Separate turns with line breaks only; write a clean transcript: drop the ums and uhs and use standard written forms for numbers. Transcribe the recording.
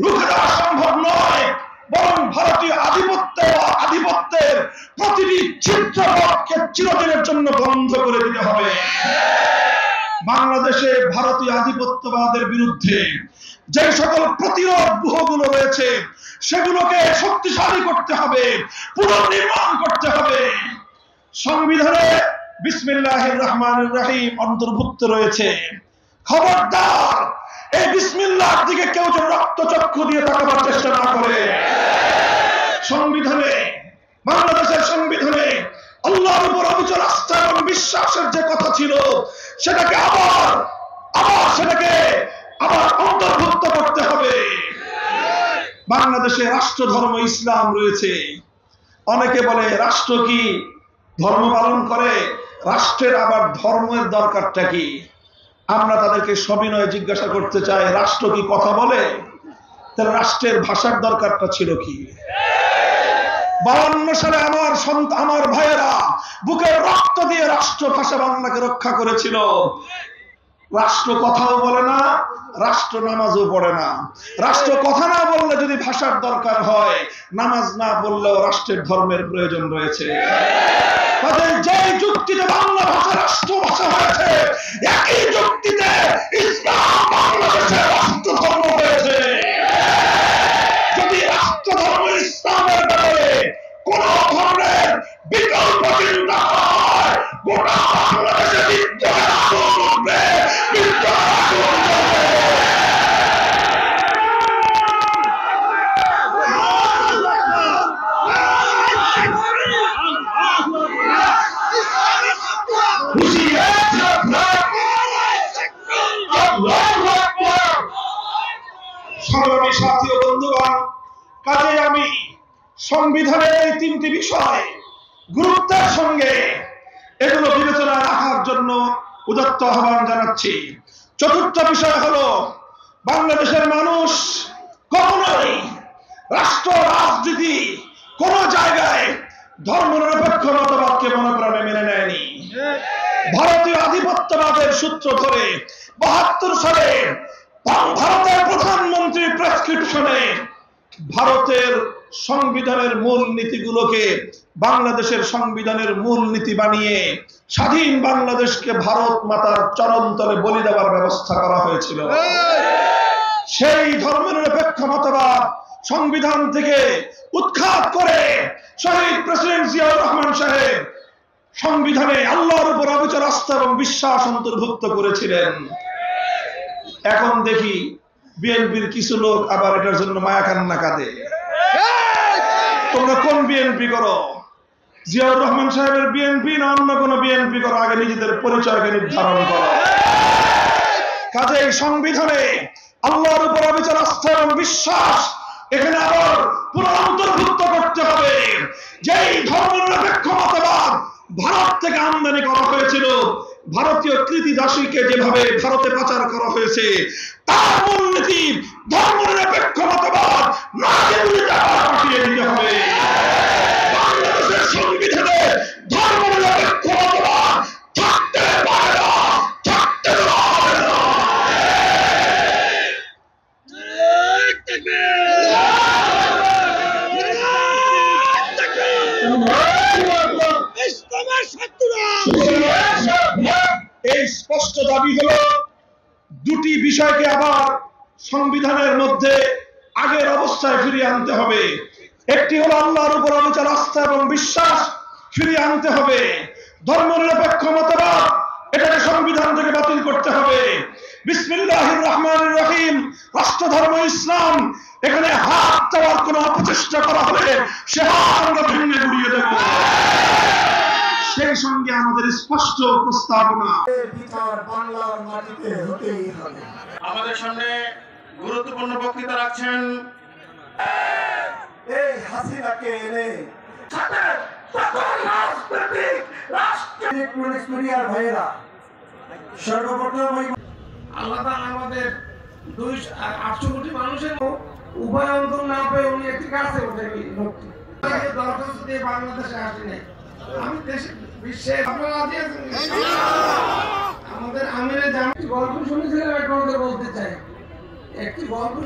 রুখে দেওয়া সম্ভব নয়, বরং ভারতীয় আধিপত্যের প্রতিটি ছিদ্রপথকে চিরদিনের জন্য বন্ধ করে দিতে হবে। বাংলাদেশে ভারতীয় আধিপত্যবাদের বিরুদ্ধে যে সকল প্রতিরোধ ব্যূহগুলো রয়েছে সেগুলোকে শক্তিশালী করতে হবে, পুনর্নির্মাণ করতে হবে। সংবিধানে বিসমিল্লাহির রহমানির রহিম অন্তর্ভুক্ত রয়েছে। খবরদার এই বিসমিল্লাহর দিকে কেউ যেন রক্তচক্ষু দিয়ে তাকাবার চেষ্টা না করে। সংবিধানে, বাংলাদেশের সংবিধানে আল্লাহর উপর অবিচল আস্থা এবং বিশ্বাসের যে কথা ছিল সেটাকে আবার অন্তর্ভুক্ত করতে হবে। বাংলাদেশে রাষ্ট্র ধর্ম ইসলাম রয়েছে। অনেকে বলে রাষ্ট্র কি ধর্ম পালন করে, রাষ্ট্রের আবার ধর্মের দরকারটা কি? আমরা তাদেরকে সবিনয়ে জিজ্ঞাসা করতে চাই, রাষ্ট্র কি কথা বলে? তাহলে রাষ্ট্রের ভাষার দরকারটা ছিল কি? 52 সালে আমার ভাইয়েরা বুকের রক্ত দিয়ে রাষ্ট্র ভাষা বাংলাকে রক্ষা করেছিল। রাষ্ট্র কথাও বলে না, রাষ্ট্র নামাজও পড়ে না। রাষ্ট্র কথা না বললে যদি ভাষার দরকার হয়, নামাজ না পড়লেও রাষ্ট্রের ধর্মের প্রয়োজন রয়েছে। যে যুক্তিতে বাংলা ভাষা রাষ্ট্র ভাষা হয়েছে, একই যুক্তিতে ইসলাম বাংলাদেশের রাষ্ট্র ধর্ম হয়েছে। যদি রাষ্ট্র ধর্ম ইসলামের ব্যাপারে কোন ধরনের বিকল্প চিন্তা হয়, গোটা বাংলাদেশে বিদ্রোহের আগুন উঠবে, বিদ্রোহের আগুন জ্বলবে। সংগ্রামী সাথী ও বন্ধুগণ, কাজে আমি সংবিধানের এই 3টি বিষয় গুরুত্বের সঙ্গে এগুলো বিবেচনায় রাখার জন্য উদাত্ত আহ্বান জানাচ্ছি। 4র্থ বিষয় হলো, বাংলাদেশের মানুষ কখনোই রাষ্ট্র রাজনীতি কোন জায়গায় ধর্মনিরপেক্ষ মতবাদকে মনোপ্রাণে মেনে নেয়নি। ভারতীয় আধিপত্যবাদের সূত্র ধরে 72 সালে ভারতের প্রধানমন্ত্রীর প্রেসক্রিপশনে ভারতের সংবিধানের মূল নীতিগুলোকে বাংলাদেশের সংবিধানের মূল নীতি বানিয়ে স্বাধীন বাংলাদেশকে ভারত মাতার চরণতলে বলি দেওয়ার ব্যবস্থা করা হয়েছিল। সেই ধর্মনিরপেক্ষ মতবাদ সংবিধান থেকে উৎখাত করে শহীদ প্রেসিডেন্ট জিয়াউর রহমান সাহেব সংবিধানে আল্লাহর উপর অবিচল আস্থা এবং বিশ্বাস অন্তর্ভুক্ত করেছিলেন। এখন দেখি বিএনপির কিছু লোক আবার এটার জন্য মায়া কান্না কাঁদে। তোমরা কোন বিএনপি করো? জিয়াউর রহমান সাহেবের বিএনপি না অন্য কোন বিএনপি করো? আগে নিজেদের পরিচয়কে নির্ধারণ করো। কাজেই সংবিধানে আল্লাহর উপর অবিচল আস্থা এবং বিশ্বাস এখানে আবার পুনরন্তর্ভুক্ত করতে হবে। যেই ধর্মনিরপেক্ষ মতবাদ ভারত থেকে আমদানি করা হয়েছিল, ভারতীয় কৃতিদাসীকে যেভাবে ভারতে পাচার করা হয়েছে, তার মূলনীতি ধর্মনিরপেক্ষ মতবাদ না পাঠিয়ে দিতে হবে। বাংলাদেশের সংবিধানে ধর্মনিরপেক্ষ মতবাদ থাকতে পারে না, থাকতে দেওয়া হবে না। এই স্পষ্ট দাবি হলো, 2টি বিষয়কে আবার সংবিধানের মধ্যে আগের অবস্থায় ফিরিয়ে আনতে হবে। একটি হলো আল্লাহর উপর অবিচল আস্থা এবং বিশ্বাস ফিরিয়ে আনতে হবে। ধর্মনিরপেক্ষ মতবাদ এটাকে সংবিধান থেকে বাতিল করতে হবে। বিসমিল্লাহির রহমানির রহিম, রাষ্ট্র ধর্ম ইসলাম, এখানে হাত দেওয়ার কোন অপচেষ্টা করা হলে সে হাত আমরা ভেঙে গুড়িয়ে দেব। সেই সঙ্গে আমাদের স্পষ্ট প্রস্তাবনা,
বাংলার মাটিতে হতেই হবে।
আমাদের সামনে গুরুত্বপূর্ণ বক্তৃতা রাখছেন
এই হাসিনাকে এনে রাষ্ট্রিক মিডিয়ার ভাইয়েরা সর্বপ্রথম
আল্লাহ আমাদের 800 কোটি মানুষের উভয় অন্তর না পেয়ে উনি একটি কাছে ওঠেন লোকটি দরখাস্ত দিয়ে বাংলাদেশে আসেনি। আমি দেশে বিশ্বের আমাদের আমিরের গল্প শুনেছিলাম, একটা বলতে চাই একটি গল্প।